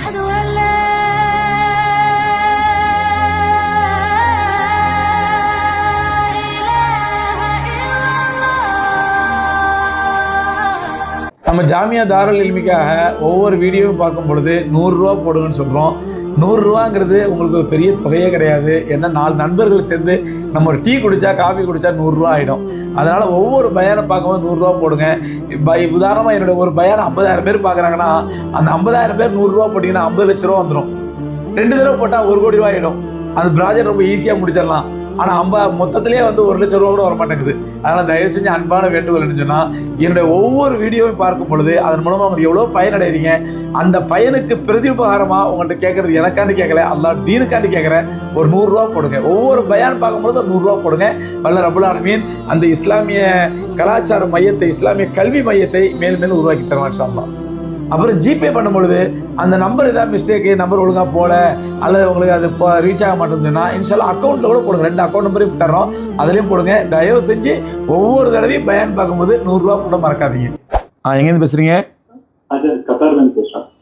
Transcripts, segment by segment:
நம்ம ஜாமியா தாருல் இல்மிக்காக ஒவ்வொரு வீடியோவும் பார்க்கும் பொழுது 100 ரூபா போடுங்கன்னு சொல்கிறோம். 100 ரூபாங்கிறது உங்களுக்கு ஒரு பெரிய தொகையே கிடையாது. ஏன்னா 4 நண்பர்கள் சேர்ந்து நம்ம ஒரு டீ குடித்தா காஃபி குடித்தா 100 ரூபா ஆகிடும். அதனால் ஒவ்வொரு பயானை பார்க்கும்போது 100 ரூபா போடுங்க. உதாரணமாக என்னோட ஒரு பயானை 50,000 பேர் பார்க்குறாங்கன்னா அந்த 50,000 பேர் 100 ரூபா போட்டிங்கன்னா 50 லட்ச ரூபா வந்துடும். 2 தடவை போட்டால் 1 கோடி ரூபா ஆகிடும். அந்த ப்ராஜெக்ட் ரொம்ப ஈஸியாக முடிச்சிடலாம். ஆனால் மொத்தத்திலே 1 லட்ச ரூபா கூட வர மாட்டேங்குது. அதனால் தயவு செஞ்சு அன்பான வேண்டுகோள் என்ன சொன்னால், என்னுடைய ஒவ்வொரு வீடியோவையும் பார்க்கும் பொழுது அதன் மூலமாக உங்களுக்கு எவ்வளோ பயனடைறீங்க, அந்த பயனுக்கு பிரதிபகாரமாக உங்கள்கிட்ட கேட்குறது எனக்காண்டி கேட்கல, அல்லாஹ் தீனுக்காண்டி கேட்குறேன். ஒரு 100 ரூபா போடுங்க. ஒவ்வொரு பயான் பார்க்கும்பொழுது 100 ரூபா போடுங்க. வல்ல ரப்புல் ஆலமீன் அந்த இஸ்லாமிய கலாச்சார மையத்தை, இஸ்லாமிய கல்வி மையத்தை மேலும் மேலும் உருவாக்கி தருவான் இன்ஷா அல்லாஹ். அப்புறம் ஜிபே பண்ணும்பொழுது அந்த நம்பர் ஏதாவது மிஸ்டேக்கு, நம்பர் ஒழுங்காக போல அல்லது உங்களுக்கு அது ரீச் ஆக மாட்டேன்னு சொன்னால் இன்ஷால்லா அக்கௌண்ட்டில் கூட போடுங்க. 2 அக்கௌண்ட் நம்பரையும் தர்றோம், அதுலேயும் போடுங்க. தயவு செஞ்சு ஒவ்வொரு தடவையும் பயன் பார்க்கும்போது 100 ரூபா போட மறக்காதீங்க. எங்கேருந்து பேசுகிறீங்க?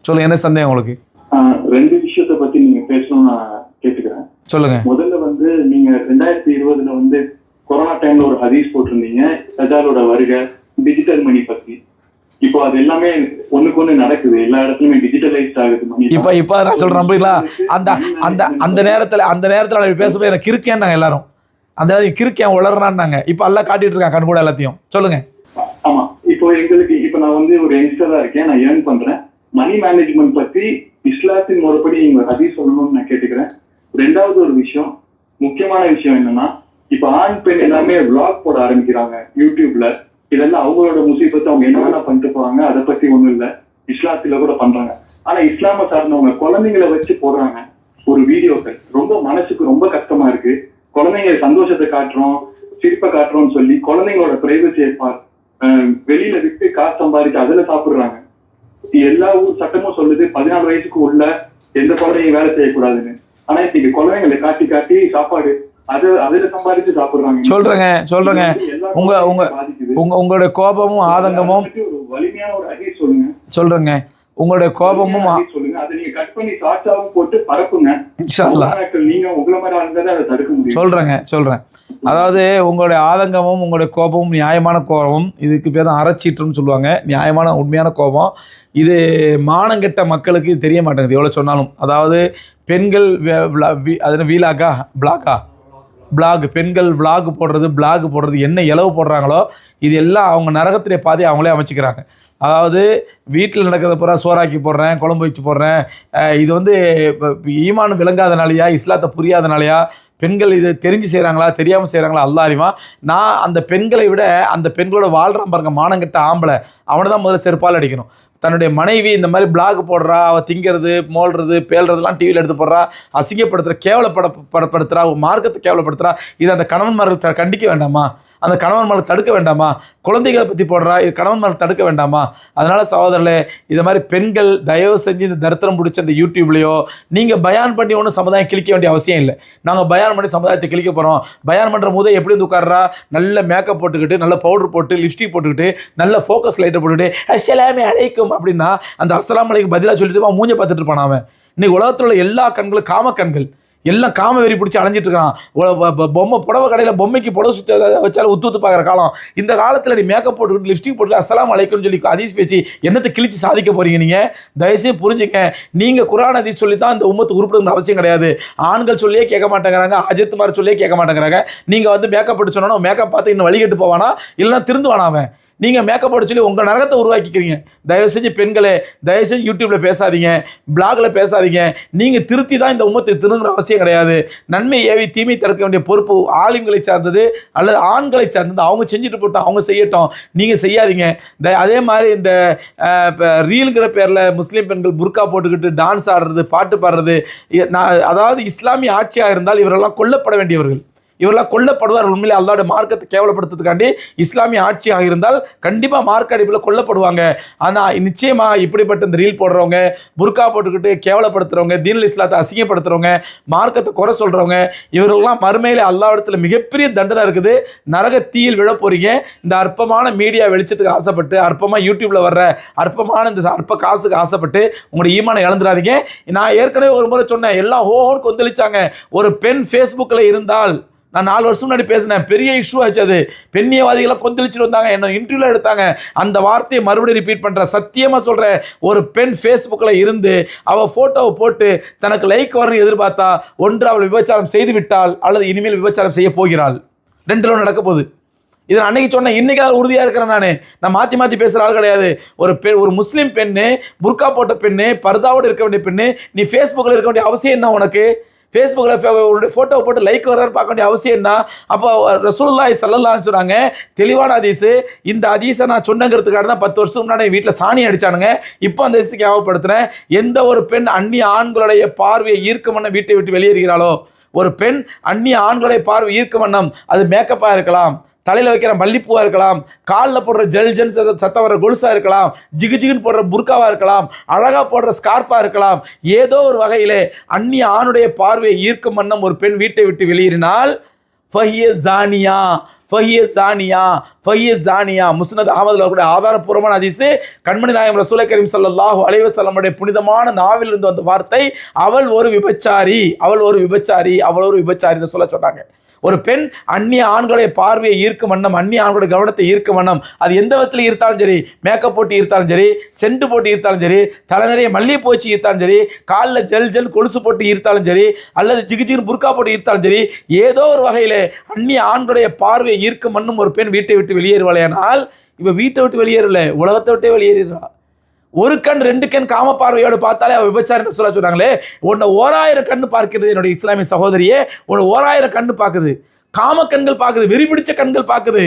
சொல்லுங்கள், என்ன சந்தேகம் உங்களுக்கு? 2 விஷயத்தை பற்றி நீங்கள் பேசணும்னு நான் கேட்டுக்கிறேன். சொல்லுங்கள். முதல்ல நீங்க 2020 கொரோனா டைம்ல ஒரு ஹதீஸ் போட்டிருந்தீங்க, தஜ்ஜாலோட வருகை, டிஜிட்டல் மணி பத்தி. இப்போ அது எல்லாமே ஒண்ணுக்கு நடக்குது, எல்லா இடத்துலயுமே டிஜிட்டலைஸ்ட் ஆகுது மணி. இப்ப நான் சொல்றேன் நம்புறீங்களா? அந்த நேரத்துல பேசும்போது எனக்கு கிறுக்கேன்னாங்க எல்லாரும். அந்த கிறுக்கேன் உளறான்னாங்க. இப்ப எல்லாம் காட்டிட்டு இருக்காங்க கண் கூட எல்லாத்தையும். சொல்லுங்க. ஆமா, இப்போ எங்களுக்கு நான் ஒரு யங்ஸ்டரா இருக்கேன், நான் ஏர்ன் பண்றேன். மணி மேனேஜ்மெண்ட் பத்தி இஸ்லாத்தின் முறைப்படி நீங்க ஹதீஸ் சொல்லணும்னு நான் கேட்டுக்கிறேன். 2வது ஒரு விஷயம், முக்கியமான விஷயம் என்னன்னா, இப்ப ஆண் பெண் எல்லாமே vlog போட ஆரம்பிக்கிறாங்க யூடியூப்ல. இதெல்லாம் அவங்களோட முசீபத்தை, அவங்க என்ன வேணா பண்ணிட்டு போவாங்க, அதை பத்தி ஒண்ணும் இல்லை. இஸ்லாத்துல கூட பண்றாங்க. ஆனா இஸ்லாம சார்ந்தவங்க குழந்தைங்களை வச்சு போடுறாங்க ஒரு வீடியோக்கள். ரொம்ப மனசுக்கு ரொம்ப கஷ்டமா இருக்கு. குழந்தைங்க சந்தோஷத்தை காட்டுறோம், சிரிப்பை காட்டுறோம்னு சொல்லி குழந்தைங்களோட பிரைவசியை வெளியில விட்டு காசு சம்பாதிச்சு அதுல சாப்பிடுறாங்க. எல்லா ஊர் சட்டமும் சொல்லுது 14 வயசுக்கு உள்ள எந்த குழந்தையும் வேலை செய்யக்கூடாதுன்னு. ஆனா இன்னைக்கு குழந்தைங்களை காட்டி காட்டி சாப்பாடு அதுல சம்பாதிச்சு சாப்பிடுறாங்க. சொல்றேங்க. உங்களுடைய கோபமும் ஆதங்கமும் வலிமையான ஒரு அடி சொல்லுங்க. சொல்றேங்க. உங்களுடைய கோபமும் சொல்லுங்க, அதை நீங்க கட் பண்ணி ஷார்ட்ஸாவும் போட்டு பரப்புங்க. இன்ஷாஅல்லாஹ் நீங்க உங்கள மாதிரி ஆளுங்க அதை தடுக்க முடியும். சொல்றேன். அதாவது உங்களுடைய ஆதங்கமும் உங்களுடைய கோபமும் நியாயமான கோபம். இதுக்கு பேர் தான் அறச்சீற்றுன்னு சொல்லுவாங்க. நியாயமான உண்மையான கோபம். இது மானங்கெட்ட மக்களுக்கு தெரிய மாட்டேங்குது எவ்வளோ சொன்னாலும். அதாவது பெண்கள் அது பிளாக் பெண்கள் பிளாக் போடுறது என்ன இலவு போடுறாங்களோ இது எல்லாம் அவங்க நரகத்திலே பாதி அவங்களே அமைச்சிக்கிறாங்க. அதாவது வீட்டில் நடக்கிறத பூரா சோறாக்கி போடுறேன், குழம்பு வச்சு போடுறேன். இது ஈமான் விளங்காதனாலையா, இஸ்லாத்தை புரியாதனாலையா, பெண்கள் இது தெரிஞ்சு செய்கிறாங்களா தெரியாமல் செய்கிறாங்களா அல்லாஹ் அறிவான். நான் அந்த பெண்களை விட அந்த பெண்களோட வாழ்கிறான் பாருங்க மானங்கெட்ட ஆம்பளை, அவனை தான் முதல்ல செருப்பால் அடிக்கணும். தன்னுடைய மனைவி இந்த மாதிரி பிளாக் போடுறா, அவள் திங்கிறது மோல்றது பேல்றதுலாம் டிவியில் எடுத்து போடுறா, அசிங்கப்படுத்துகிற கேவலப்படுத்துகிறா, மார்க்கத்தை கேவலப்படுத்துகிறா. இது அந்த கணவன்மார்கள் கண்டிக்க வேண்டாமா? அந்த கணவன்மார்கள் தடுக்க வேண்டாமா? குழந்தைகளை பற்றி போடுறா, இது கணவன்மார்கள் தடுக்க வேண்டாமா? அதனால் சகோதரர்களே, இதை மாதிரி பெண்கள் தயவு செஞ்சு இந்த தரித்திரம் பிடிச்ச அந்த யூடியூப்லேயோ நீங்கள் பயான் பண்ணி ஒன்றும் சமுதாயம் கிழிக்க வேண்டிய அவசியம் இல்லை. நாங்கள் பயான் பண்ணி சமுதாயத்தை கிழிக்க போகிறோம். பயான் பண்ணுற போதே எப்படி உட்கார்றா, நல்ல மேக்கப் போட்டுக்கிட்டு, நல்ல பவுடர் போட்டு, லிப்ஸ்டிக் போட்டுக்கிட்டு, நல்ல ஃபோக்கஸ் லைட்டை போட்டுக்கிட்டு அஸ்ஸலாமு அலைக்கும் அப்படின்னா அந்த அஸ்ஸலாமு அலைக்கும் பதிலாக சொல்லிட்டு மூஞ்சை பார்த்துட்டு இருப்பான் அவன். இன்னைக்கு உலகத்தில் உள்ள எல்லா கண்களும் காம கண்கள், எல்லாம் காம வெறி பிடிச்சி அலைஞ்சிட்டு இருக்கிறான். பொம்மை புடவை கடையில் பொம்மைக்கு புடவை சுற்றி வச்சாலும் உத்து பார்க்குற காலம். இந்த காலத்தில் நீ மேக்கப் போட்டுக்கிட்டு லிப்ஸ்டிக் போட்டு அஸ்ஸலாமு அலைக்கும்னு சொல்லி ஹதீஸ் பேசி என்னத்தை கிழிச்சு சாதிக்க போகிறீங்க? நீங்கள் தயவுசெய்து புரிஞ்சுங்க. நீங்கள் குர்ஆன் ஹதீஸ் சொல்லி தான் இந்த உம்மத்து உருப்படுங்கிற அவசியம் கிடையாது. ஆண்கள் சொல்லியே கேட்க மாட்டேங்கிறாங்க, அஜித் மாதிரி சொல்லியே கேட்க மாட்டேங்கிறாங்க. நீங்கள் மேக்கப் போட்டு சொன்னோன்னா மேக்கப் பார்த்து இன்னும் வழிகட்டு போவானா, இல்லைன்னா திருந்துவானா அவன்? நீங்கள் மேக்கப் போட்டு சொல்லி உங்கள் நரகத்தை உருவாக்கிக்கிறீங்க. தயவு செஞ்சு பெண்களே, தயவு செஞ்சு யூடியூப்பில் பேசாதீங்க, பிளாகில் பேசாதீங்க. நீங்கள் திருத்தி தான் இந்த உம்மத்தை திருந்துற அவசியம் கிடையாது. நன்மை ஏவி தீமை தடுக்க வேண்டிய பொறுப்பு ஆலிம்களை சார்ந்தது அல்லது ஆண்களை சார்ந்தது. அவங்க செஞ்சுட்டு போட்டோம், அவங்க செய்யட்டும், நீங்கள் செய்யாதீங்க. அதே மாதிரி இந்த ரீலுங்கிற பேரில் முஸ்லீம் பெண்கள் புர்கா போட்டுக்கிட்டு டான்ஸ் ஆடுறது, பாட்டு பாடுறது, அதாவது இஸ்லாமிய ஆட்சியாக இருந்தால் இவரெல்லாம் கொல்லப்பட வேண்டியவர்கள். இவரெல்லாம் கொல்லப்படுவார்கள். உண்மையிலே அல்லாஹ்வுடைய மார்க்கத்தை கேவலப்படுத்துறதுக்காண்டி இஸ்லாமிய ஆட்சியாக இருந்தால் கண்டிப்பாக மார்க்க அடிப்பில் கொல்லப்படுவாங்க. ஆனால் நிச்சயமாக இப்படிப்பட்ட இந்த ரீல் போடுறவங்க, புர்கா போட்டுக்கிட்டு கேவலப்படுத்துறவங்க, தீனுல் இஸ்லாத்தை அசிங்கப்படுத்துறவங்க, மார்க்கத்தை குறை சொல்றவங்க, இவர்கள்லாம் மறுமையில அல்லாஹ்விடத்துல மிகப்பெரிய தண்டனை இருக்குது. நரக தீயில் விழ போறீங்க. இந்த அற்பமான மீடியா வெளிச்சத்துக்கு ஆசைப்பட்டு, அற்பமா யூடியூப்ல வர்ற அற்பமான இந்த அற்ப காசுக்கு ஆசைப்பட்டு உங்களுடைய ஈமானை இழந்துடாதீங்க. நான் ஏற்கனவே ஒரு முறை சொன்னேன், எல்லாம் ஹோஹோன்னு கொந்தளிச்சாங்க. ஒரு பெண் ஃபேஸ்புக்கில் இருந்தால், நான் 4 வருஷம் முன்னாடி பேசினேன், பெரிய இஷ்யூ ஆச்சு. அது பெண்ணியவாதிகளை கொந்தளிச்சுட்டு வந்தாங்க, என்ன இன்டர்வியூல எடுத்தாங்க. அந்த வார்த்தையை மறுபடியும் ரிப்பீட் பண்றேன், சத்தியமா சொல்றேன். ஒரு பெண் ஃபேஸ்புக்கில் இருந்து அவ போட்டோவை போட்டு தனக்கு லைக் வரணும் எதிர்பார்த்தா, ஒன்று அவள் விபச்சாரம் செய்து விட்டால் அல்லது இனிமேல் விபச்சாரம் செய்ய போகிறாள். 2 நடக்க போகுது. இதை அன்னைக்கு சொன்னேன், இன்னைக்கு அதை உறுதியாக இருக்கிறேன். நான் மாற்றி மாற்றி பேசுகிற ஆள் கிடையாது. ஒரு முஸ்லீம் பெண்ணு, புர்கா போட்ட பெண்ணு, பர்தாவோடு இருக்க வேண்டிய பெண்ணு, நீ ஃபேஸ்புக்கில் இருக்க வேண்டிய அவசியம் என்ன? உனக்கு ஃபேஸ்புக்கில் ஃபோட்டோவை போட்டு லைக் வர்றான்னு பார்க்க வேண்டிய அவசியம் என்ன? அப்போ ரசூலுல்லாஹி ஸல்லல்லாஹு அலைஹி சொன்னாங்க, தெளிவான ஹதீஸ். இந்த ஹதீஸை நான் சொன்னங்கிறதுக்காக தான் 10 வருஷம் முன்னாடி வீட்டில் சாணி அடித்தானுங்க. இப்போ அந்த ஹதீஸுக்கு ஞாபகப்படுத்துகிறேன். எந்த ஒரு பெண் அந்நிய ஆண்களுடைய பார்வையை ஈர்க்க வண்ணம் வீட்டை விட்டு வெளியேறுகிறாளோ, ஒரு பெண் அந்நிய ஆண்களுடைய பார்வை ஈர்க்க வண்ணம், அது மேக்கப்பாக இருக்கலாம், தலையில் வைக்கிற மல்லிப்பூவாக இருக்கலாம், காலில் போடுற ஜெல் சத்தம் வர கொலுசாக இருக்கலாம், ஜிகுன்னு போடுற புர்காவாக இருக்கலாம், அழகாக போடுற ஸ்கார்ஃபாக இருக்கலாம், ஏதோ ஒரு வகையிலே அந்நிய ஆணுடைய பார்வையை ஈர்க்கும் வண்ணம் ஒரு பெண் வீட்டை விட்டு வெளியேறினால் ஃபஹிய ஜானியா. முஸ்னத் அஹ்மதுல கூட ஆதாரப்பூர்வமான ஹதீஸ். கண்மணி நாயகம் ரசூலுல்லாஹி கரீம் ஸல்லல்லாஹு அலைஹி வஸல்லம் புனிதமான நாவில் இருந்து வந்த வார்த்தை, அவள் ஒரு விபச்சாரி சொல்ல சொன்னாங்க. ஒரு பெண் அந்நிய ஆண்களுடைய பார்வையை ஈர்க்கும் வண்ணம், அந்நிய ஆண்களுடைய கவனத்தை ஈர்க்கும் வண்ணம், அது எந்த விதத்தில் ஈர்த்தாலும் சரி, மேக்கப் போட்டு ஈர்த்தாலும் சரி, சென்ட் போட்டு ஈர்த்தாலும் சரி, தலை நிறைய மல்லிகை போச்சு ஈர்த்தாலும் சரி, காலில் ஜெல் கொலுசு போட்டு ஈர்த்தாலும் சரி, அல்லது ஜிகுன்னு புர்கா போட்டு ஈர்த்தாலும் சரி, ஏதோ ஒரு வகையில் அந்நிய ஆண்களுடைய பார்வையை ஈர்க்கும் வண்ணம் ஒரு பெண் வீட்டை விட்டு வெளியேறுவாளேனால், இப்போ வீட்டை விட்டு வெளியேறல, உலகத்தை விட்டே வெளியேறா. 1 கண் 2 கண் காம பார்வையோடு பார்த்தாலே அவ விபச்சாரம் சொல்ல சொன்னாங்களே. உன்னை 1000 கண்ணு பார்க்கிறது என்னுடைய இஸ்லாமிய சகோதரியே, உன்னை 1000 கண்ணு பார்க்குது, காம கண்கள் பார்க்குது, வெறி பிடிச்ச கண்கள் பார்க்குது.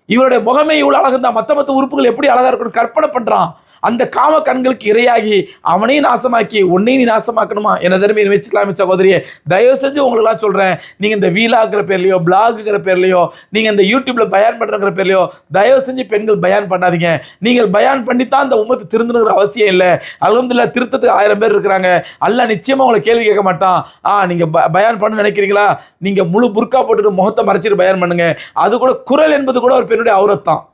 இவருடைய முகமே இவ்வளோ அழகு தான், மற்ற உறுப்புகள் எப்படி அழகா இருக்கணும் கற்பனை பண்றான். அந்த காம கண்களுக்கு இரையாகி அவனையும் நாசமாக்கி உன்னையும் நீ நாசமாக்கணுமா? என்ன தருமை இஸ்லாமிய சகோதரியே, தயவு செஞ்சு உங்களுக்குலாம் சொல்றேன், நீங்க இந்த வீலாகிற பேர்லையோ, பிளாகுங்கிற பேர்லையோ, நீங்க இந்த யூடியூப்ல பயான் பண்றங்கிற பேர்லையோ தயவு செஞ்சு பெண்கள் பயான் பண்ணாதீங்க. நீங்கள் பயான் பண்ணித்தான் அந்த உம்மத்து திருந்தணுங்கிற அவசியம் இல்லை. அல்ஹம்துலில்லாஹ் திருத்தத்துக்கு 1000 பேர் இருக்கிறாங்க. அல்லாஹ் நிச்சயமா உங்களை கேள்வி கேட்க மாட்டான். நீங்க பயான் பண்ண நினைக்கிறீங்களா, நீங்க முழு புர்கா போட்டுட்டு முகத்தை மறைச்சிட்டு பயான் பண்ணுங்க. அது கூட குரல் என்பது கூட ஒரு பெண்ணுடைய அவுரத் தான்.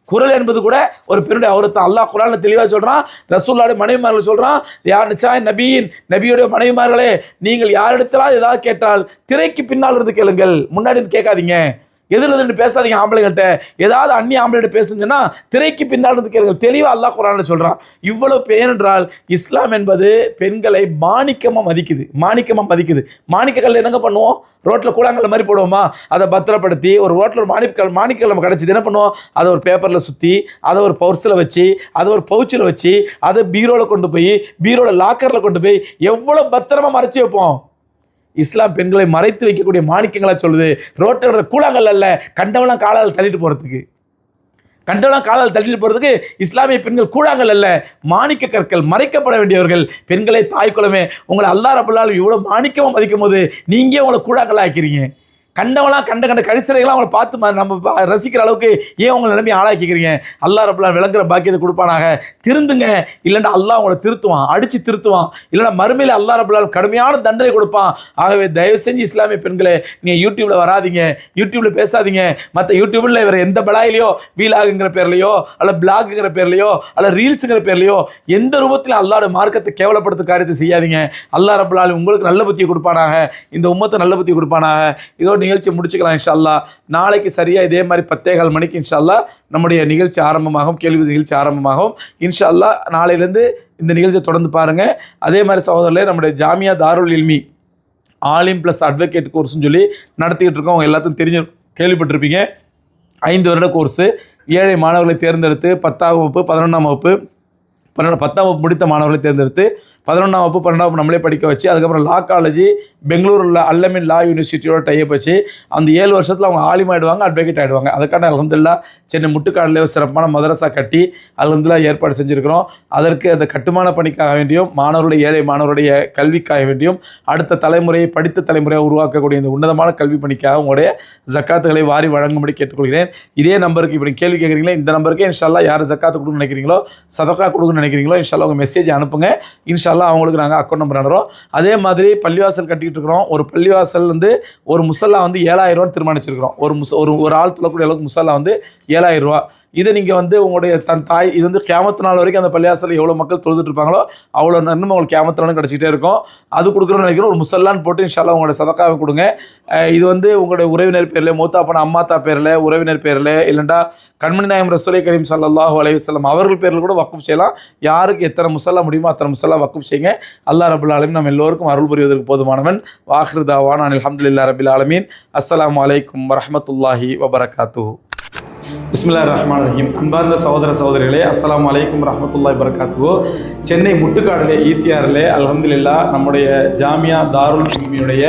குரல் என்பது கூட ஒரு பெண்ணுடைய அவுரத்தான். அல்லாஹ் குர்ஆன்ல தெளிவாக சொல்றான். ரசூலுல்லாஹ்வுடைய மனைவிமார்கள் சொல்றான், யார் நிச்சாய் நபியுடைய மனைவிமார்களே, நீங்கள் யாரிடத்திலாம் ஏதாவது கேட்டால் திரைக்கு பின்னால் இருந்து கேளுங்கள், முன்னாடி இருந்து கேட்காதீங்க. எதிர்த்து பேசாதீங்க. ஆம்பளைகிட்ட ஏதாவது அந்நிய ஆம்பளைகிட்ட பேசுங்கன்னா திரைக்கு பின்னால் இருந்து கேளுங்கள். தெளிவாக அல்லாஹ் குர்ஆன்ல சொல்றான். இவ்வளவு ஏனென்றால் இஸ்லாம் என்பது பெண்களை மாணிக்கமாக மதிக்குது. மாணிக்கக்கல் என்னங்க பண்ணுவோம்? ரோட்டில் கூழாங்கல்ல மாதிரி போடுவோமா? அதை பத்திரப்படுத்தி ஒரு ரோட்டில் ஒரு மாணிக்கல் நம்ம கிடச்சிது என்ன பண்ணுவோம்? அதை ஒரு பேப்பரில் சுற்றி, அதை ஒரு பர்ஸில் வச்சு, அதை ஒரு பவுச்சில் வச்சு, அதை பீரோவில் கொண்டு போய், பீரோவில் லாக்கரில் கொண்டு போய் எவ்வளோ பத்திரமா மறைச்சி வைப்போம். இஸ்லாம் பெண்களை மறைத்து வைக்கக்கூடிய மாணிக்கங்களா சொல்லுது. ரோட்டோட கூழாங்கல் அல்ல, கண்டவெல்லாம் காலால் தள்ளிட்டு போகிறதுக்கு இஸ்லாமிய பெண்கள் கூழாங்கல் அல்ல, மாணிக்க கற்கள், மறைக்கப்பட வேண்டியவர்கள். பெண்களை தாய் குலமே, உங்களை அல்லாஹ் ரப்பல் ஆலமீன் இவ்வளோ மாணிக்கமாக மதிக்கும் போது நீங்கள் உங்களை கூழாங்கல் ஆக்கிறீங்க. கண்டவெல்லாம் கண்ட கழிசறைகளாம் அவங்களை பார்த்து நம்ம ரசிக்கிற அளவுக்கு ஏன் உங்களை நிலைமை ஆளாக்கிக்கிறீங்க? அல்லாஹ் ரப்பல் ஆலமீன் விளங்குற பாக்கியத்தை கொடுப்பானாக. திருந்துங்க, இல்லைன்னா அல்லாஹ் உங்களை திருத்துவான், அடித்து திருத்துவான். இல்லைன்னா மறுமையில் அல்லாஹ் ரப்பல் ஆலமீன் கடுமையான தண்டனை கொடுப்பான். ஆகவே தயவு செஞ்சு இஸ்லாமிய பெண்களே, நீங்கள் யூடியூப்பில் வராதிங்க, யூடியூப்பில் பேசாதீங்க. மற்ற யூடியூப்பில் வேறு எந்த பலாயிலையோ, வீலாகுங்கிற பேர்லையோ, அல்ல பிளாகுங்கிற பேர்லையோ, அல்ல ரீல்ஸுங்கிற பேர்லையோ எந்த ரூபத்திலும் அல்லாஹ்வுடைய மார்க்கத்தை கேவலப்படுத்தும் காரியத்தை செய்யாதீங்க. அல்லாஹ் ரப்பல் ஆலமீன் உங்களுக்கு நல்ல புத்தியை கொடுப்பானாக, இந்த உம்மத்தை நல்ல புத்தியை கொடுப்பானாக. இதோட நிகழ்ச்சி முடிச்சுக்கலாம் இன்ஷா அல்லாஹ். நாளைக்கு சரியாக இதே மாதிரி 10:15 மணிக்கு இன்ஷா அல்லாஹ் நம்முடைய நிகழ்ச்சி ஆரம்பமாகும், கேள்வி நிகழ்ச்சி ஆரம்பமாகும் இன்ஷா அல்லாஹ். நாளையிலேருந்து இந்த நிகழ்ச்சியை தொடர்ந்து பாருங்கள். அதே மாதிரி சகோதரர்களே, நம்முடைய ஜாமியா தாருல் இல்மி ஆலிம் ப்ளஸ் அட்வொகேட் கோர்ஸ்னு சொல்லி நடத்திக்கிட்டு இருக்கோம். அவங்க எல்லாத்தையும் கேள்விப்பட்டிருப்பீங்க. 5 வருட கோர்ஸு. ஏழை மாணவர்களை தேர்ந்தெடுத்து 10ஆம் வகுப்பு, 11ஆம் வகுப்பு, 10ஆம் வகுப்பு முடித்த மாணவர்களை தேர்ந்தெடுத்து 11ஆம் வகுப்பு 12ஆம் வகுப்பு நம்மளே படிக்க வச்சு அதுக்கப்புறம் லா காலேஜ் பெங்களூரில் அல்லமின் லா யூனிவர்சிட்டியோட டைப் வச்சு அந்த 7 வருஷத்தில் அவங்க ஆலிம் ஆகிடுவாங்க, அட்வொகேட் ஆகிடுவாங்க. அதுக்கான அல்ஹம்துலில்லாஹ் சென்னை முட்டுக்காடில் ஒரு சிறப்பான மதரசா கட்டி அல்ஹம்துலில்லாஹ் ஏற்பாடு செஞ்சுருக்கிறோம். அதற்கு அந்த கட்டுமான பணிக்காக வேண்டியும் மாணவருடைய ஏழை மாணவருடைய கல்விக்காக வேண்டியும் அடுத்த தலைமுறையை படித்த தலைமுறையாக உருவாக்கக்கூடிய இந்த உன்னதமான கல்வி பணிக்காக உங்களுடைய ஜக்காத்துகளை வாரி வழங்கும்படி கேட்டுக்கொள்கிறேன். இதே நம்பருக்கு இப்படி கேள்வி கேட்குறீங்களா, இந்த நம்பருக்கே இன்ஷால்லா யார் ஜக்காத்து கொடுக்கணும்னு நினைக்கிறீங்களோ சதக்கா கொடுக்கணும்னு நினைக்கிறீங்களோ இன்ஷால்லா உங்கள் மெசேஜ் அனுப்புங்க. இன்ஷால்லா அவங்களுக்கு நாங்கள் அக்கௌண்ட் நம்பர் அனுப்புகிறோம். அதே மாதிரி பள்ளிவாசல் கட்டிக்கிட்டு இருக்கிறோம். ஒரு பள்ளிவாசல் வந்து ஒரு முசல்லா வந்து 7,000 ரூபா தீர்மானிச்சிருக்கிறோம். ஒரு ஆள் தொழக்கூடிய அளவுக்கு முசல்லா வந்து 7,000 ரூபா. இதை நீங்கள் வந்து உங்களுடைய தாய் இது வந்து கியாமத்து நாள் வரைக்கும் அந்த பள்ளிவாசல் எவ்வளோ மக்கள் தொழுதுட்டு இருப்பாங்களோ அவ்வளோ நன்மை உங்களுக்கு கியாமத்து நாளும் கிடச்சிக்கிட்டே இருக்கும். அது கொடுக்குறோன்னு நினைக்கிறோம். ஒரு முசல்லான்னு போட்டு இன்ஷால்லா உங்களுடைய சதக்காவை கொடுங்க. இது வந்து உங்களுடைய உறவினர் பேரில் மூத்தா போன அம்மாத்தா பேரில் உறவினர் பேரில் இல்லைண்டா கண்மணி நாயகம் ரசூலை கரீம் ஸல்லல்லாஹு அலைஹி வஸல்லம் அவர்கள் பேரில் கூட வக்ஃப் செய்யலாம். யாருக்கு எத்தனை முசல்லா முடியுமோ அத்தனை முசல்லா வக்ஃப் செய்யுங்க. அல்லாஹ் ரப்பல் ஆலமீன் நம்ம எல்லோருக்கும் அருள் புரிவதற்கு போதுமானவன். வாஹிரு தாவானா அல்ஹம்துலில்லாஹி ரப்பில் ஆலமீன். அஸ்ஸலாமு அலைக்கும் வரஹ்மத்துல்லாஹி வபரகாத்துஹு. பிஸ்மில்லாஹிர் ரஹ்மானிர் ரஹீம். அன்பார்ந்த சகோதர சகோதரிகளே, அஸ்ஸலாமு அலைக்கும் வரஹ்மத்துல்லாஹி வபரகாத்துஹு. சென்னை முட்டுக்காடிலே ஈசிஆரில் அல்ஹம்துலில்லாஹ் நம்முடைய ஜாமியா தாருல் இல்மியுடைய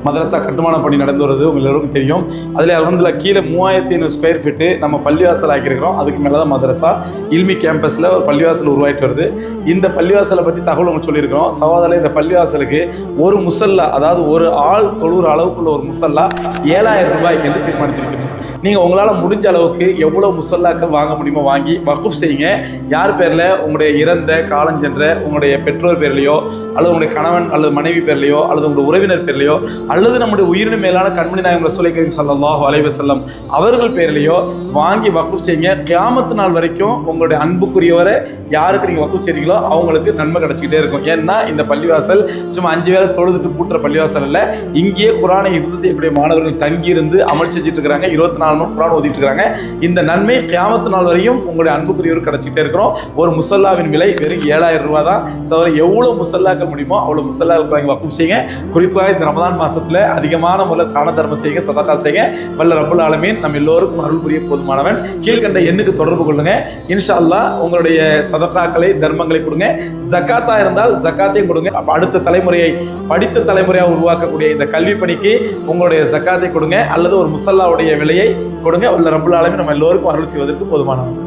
மதரசா கட்டுமான பணி நடந்து வருது உங்கள் எல்லோருக்கும் தெரியும். அதில் அல்ஹம்துலில்லாஹ் கீழே 3500 ஸ்கொயர் ஃபீட்டு நம்ம பள்ளிவாசல் ஆக்கியிருக்கிறோம். அதுக்கு மேலே தான் மதரசா இல்மி கேம்பஸில் ஒரு பள்ளிவாசல் உருவாகிட்டு வருது. இந்த பள்ளிவாசலை பற்றி தகவல் உங்களுக்கு சொல்லியிருக்கிறோம். சகோதரர், இந்த பள்ளிவாசலுக்கு ஒரு முசல்லா, அதாவது ஒரு ஆள் தொழுகிற அளவுக்குள்ள ஒரு முசல்லா 7,000 ரூபாய் என்று தீர்மானித்திருக்கிறோம். நீங்கள் உங்களால் முடிஞ்ச அளவுக்கு எவ்வளோ முசல்லாக்கள் வாங்க முடியுமோ வாங்கி வக்ஃப் செய்யுங்க. யார் பேரில் உங்களுடைய இறந்த காலஞ்சென்ற உங்களுடைய பெற்றோர் பேர்லையோ அல்லது உங்களுடைய கணவன் அல்லது மனைவி பேர்லையோ அல்லது உங்களுடைய உறவினர் பேர்லையோ அல்லது நம்முடைய உயிரினும் மேலான கண்மணி நாயகம் ரசூலை கரீம் ஸல்லல்லாஹு அலைஹி வஸல்லம் அவர்கள் பேர்லையோ வாங்கி வக்ஃப் செய்யுங்க. கியாமத்து நாள் வரைக்கும் உங்களுடைய அன்புக்குரியவரை யாருக்கு நீங்கள் வக்ஃப் செய்றீங்களோ அவங்களுக்கு நன்மை கிடச்சிக்கிட்டே இருக்கும். ஏன்னா இந்த பள்ளிவாசல் சும்மா 5 வேளை தொழுதுட்டு பூட்டுற பள்ளிவாசல் இல்லை. இங்கேயே குரானை ஹிஃப்ஸ் செய்யக்கூடிய மாணவர்கள் தங்கியிருந்து அமல் செஞ்சுட்டு இருக்கிறாங்க. 24 மணி நேரம் குரான் ஓதிட்டு இருக்காங்க. இந்த நன்மை கியாமத்து நாள் வரையும் உங்களுடைய அன்புக்குரியவர் கிடச்சிக்கிட்டே இருக்கிறோம். ஒரு முசல்லாவின் விலை வெறும் 7,000 ரூபா தான். ஸோ எவ்வளோ முசல்லாக்கள் முடியுமோ அவ்வளோ முசல்லாக்கள் வாங்கி வக்ஃப் செய்யுங்க. குறிப்பாக இந்த ரமதான் மாசத்துல அதிகமான முறையில் தான தர்மம் செய்யுங்க, சதகா செய்யுங்க. வல்ல ரப்புல் ஆலமீன் நம்ம எல்லோருக்கும் அருள் புரிய போதுமானவன். கீழ்கண்ட எண்ணுக்கு தொடர்பு கொள்ளுங்க. இன்ஷா அல்லாஹ் உங்களுடைய சதகாக்களை தர்மங்களை கொடுங்க. ஜக்காத்தா இருந்தால் ஜக்காத்தையும் கொடுங்க. அப்போ அடுத்த தலைமுறையை படித்த தலைமுறையாக உருவாக்கக்கூடிய இந்த கல்வி பணிக்கு உங்களுடைய ஜக்காத்தை கொடுங்க அல்லது ஒரு முசல்லாவுடைய விலையை கொடுங்க. வல்ல ரப்புல் ஆலமீன் நம்ம எல்லோருக்கும் அருள் செய்வதற்கு போதுமானவன்.